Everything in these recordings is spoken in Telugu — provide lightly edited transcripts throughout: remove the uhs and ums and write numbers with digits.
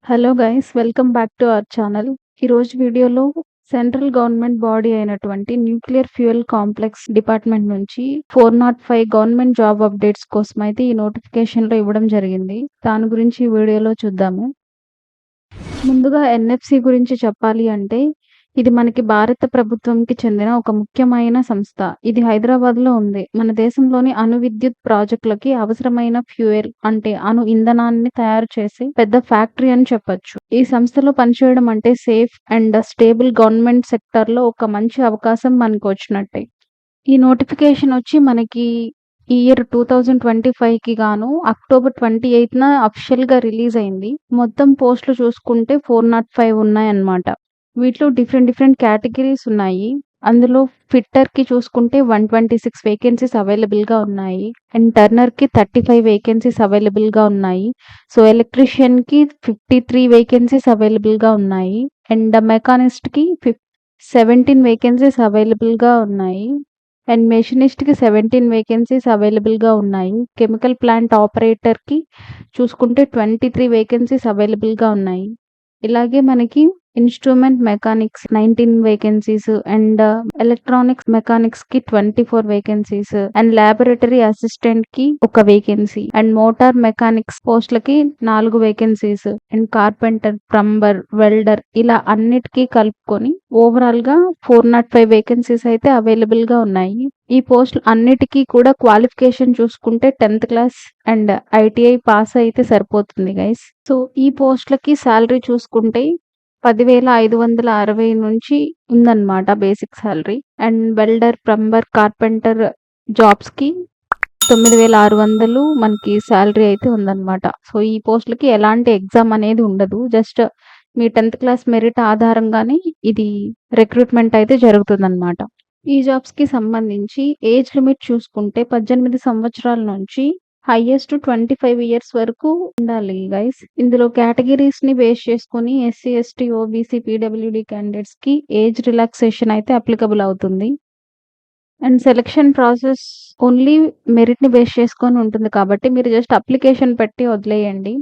Hello guys, welcome back to our channel. ఈరోజు వీడియోలో సెంట్రల్ గవర్నమెంట్ బాడీ అయినటువంటి న్యూక్లియర్ ఫ్యూయల్ కాంప్లెక్స్ డిపార్ట్మెంట్ నుంచి 405 గవర్నమెంట్ జాబ్ అప్డేట్స్ కోసం అయితే ఈ నోటిఫికేషన్లో ఇవ్వడం జరిగింది. దాని గురించి ఈ వీడియోలో చూద్దాము. ముందుగా ఎన్ఎఫ్సి గురించి చెప్పాలి అంటే ఇది మనకి భారత ప్రభుత్వంకి చెందిన ఒక ముఖ్యమైన సంస్థ. ఇది హైదరాబాద్లో ఉంది. మన దేశంలోని అణు విద్యుత్ ప్రాజెక్టులకి అవసరమైన ఫ్యూయల్ అంటే అణు ఇంధనాన్ని తయారు చేసే పెద్ద ఫ్యాక్టరీ అని చెప్పొచ్చు. ఈ సంస్థలో పనిచేయడం అంటే సేఫ్ అండ్ స్టేబుల్ గవర్నమెంట్ సెక్టర్లో ఒక మంచి అవకాశం మనకు వచ్చినట్టే. ఈ నోటిఫికేషన్ వచ్చి మనకి ఈ ఇయర్ 2025కి గాను అక్టోబర్ 28న అఫిషియల్గా రిలీజ్ అయింది. మొత్తం పోస్టులు చూసుకుంటే 405 ఉన్నాయన్నమాట. వీటిలో డిఫరెంట్ కేటగిరీస్ ఉన్నాయి. అందులో ఫిట్టర్‌కి చూసుకుంటే 126 వేకెన్సీస్ అవైలబుల్‌గా ఉన్నాయి. అండ్ టర్నర్‌కి 35 వేకెన్సీస్ అవైలబుల్‌గా ఉన్నాయి. సో ఎలక్ట్రీషియన్‌కి 53 వేకెన్సీస్ అవైలబుల్‌గా ఉన్నాయి. అండ్ మెకానిస్ట్‌కి 17 వేకెన్సీస్ అవైలబుల్‌గా ఉన్నాయి. అండ్ మెషినిస్ట్‌కి 17 వేకెన్సీస్ అవైలబుల్‌గా ఉన్నాయి. కెమికల్ ప్లాంట్ ఆపరేటర్‌కి చూసుకుంటే 23 వేకెన్సీస్ అవైలబుల్‌గా ఉన్నాయి. ఇలాగే మనకి instrument mechanics 19 vacancies and electronics మెకానిక్స్‌కి 24 వేకెన్సీస్ అండ్ ల్యాబొరేటరీ అసిస్టెంట్‌కి 1 వేకెన్సీ అండ్ మోటార్ మెకానిక్స్ పోస్టులకి 4 vacancies and carpenter, plumber, welder ఇలా అన్నిటికీ కలుపుకొని ఓవరాల్‌గా 405 వేకెన్సీస్ అయితే అవైలబుల్‌గా ఉన్నాయి. ఈ పోస్టులు అన్నిటికీ కూడా క్వాలిఫికేషన్ చూసుకుంటే 10th class and ITI pass అయితే సరిపోతుంది గైస్. సో ఈ పోస్టులకి శాలరీ చూసుకుంటే 10,560 నుంచి ఉందన్నమాట basic salary. And welder, plumber, carpenter జాబ్స్‌కి 9,600 మనకి శాలరీ అయితే ఉందన్నమాట. సో ఈ పోస్టులకి ఎలాంటి ఎగ్జామ్ అనేది ఉండదు. జస్ట్ మీ 10th క్లాస్ మెరిట్ ఆధారంగానే ఇది రిక్రూట్మెంట్ అయితే జరుగుతుందన్నమాట. ఈ జాబ్స్‌కి సంబంధించి ఏజ్ లిమిట్ చూసుకుంటే 18 సంవత్సరాల నుంచి హైయెస్ట్ 25 ఇయర్స్ వరకు ఉండాలి గైస్. ఇందులో కేటగిరీస్‌ని బేస్ చేసుకొని ఎస్సీ, ఎస్టీ, ఓబీసీ, పీడబ్ల్యూడీ క్యాండిడేట్స్‌కి ఏజ్ రిలాక్సేషన్ అయితే అప్లికబుల్ అవుతుంది. అండ్ సెలక్షన్ ప్రాసెస్ ఓన్లీ మెరిట్‌ని బేస్ చేసుకొని ఉంటుంది కాబట్టి మీరు జస్ట్ అప్లికేషన్ పెట్టి వదిలేయండి.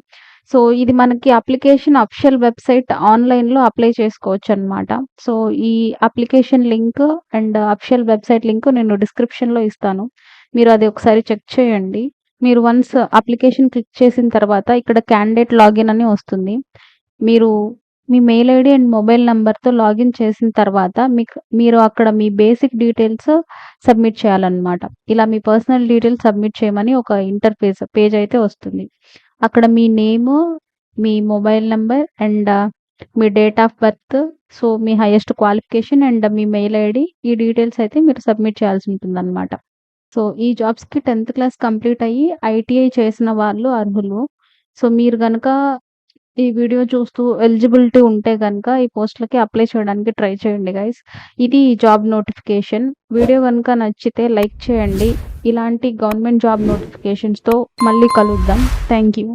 సో ఇది మనకి అప్లికేషన్ అఫిషియల్ వెబ్సైట్ ఆన్‌లైన్‌లో అప్లై చేసుకోవచ్చనమాట. సో ఈ application link and official website link నేను డిస్క్రిప్షన్‌లో ఇస్తాను. మీరు అది ఒకసారి చెక్ చేయండి. మీరు వన్స్ అప్లికేషన్ క్లిక్ చేసిన తర్వాత ఇక్కడ క్యాండిడేట్ లాగిన్ అని వస్తుంది. మీరు మీ మెయిల్ ఐడీ అండ్ మొబైల్ నంబర్‌తో లాగిన్ చేసిన తర్వాత మీరు అక్కడ మీ బేసిక్ డీటెయిల్స్ సబ్మిట్ చేయాలన్నమాట. ఇలా మీ పర్సనల్ డీటెయిల్స్ సబ్మిట్ చేయమని ఒక పేజ్ అయితే వస్తుంది. అక్కడ మీ నేము, మీ మొబైల్ నంబర్ అండ్ మీ డేట్ ఆఫ్ బర్త్, సో మీ హైయెస్ట్ క్వాలిఫికేషన్ అండ్ మీ మెయిల్ ఐడీ ఈ డీటెయిల్స్ అయితే మీరు సబ్మిట్ చేయాల్సి ఉంటుందన్నమాట. సో ఈ జాబ్స్‌కి 10th క్లాస్ కంప్లీట్ అయ్యి ఐటీఐ చేసిన వాళ్ళు అర్హులు. సో మీరు గనక ఈ వీడియో చూస్తూ ఎలిజిబిలిటీ ఉంటే గనక ఈ పోస్టులకి అప్లై చేయడానికి ట్రై చేయండి గైస్. ఇది జాబ్ నోటిఫికేషన్. వీడియో గనక నచ్చితే లైక్ చేయండి. ఇలాంటి గవర్నమెంట్ జాబ్ నోటిఫికేషన్స్‌తో మళ్ళీ కలుద్దాం. Thank you.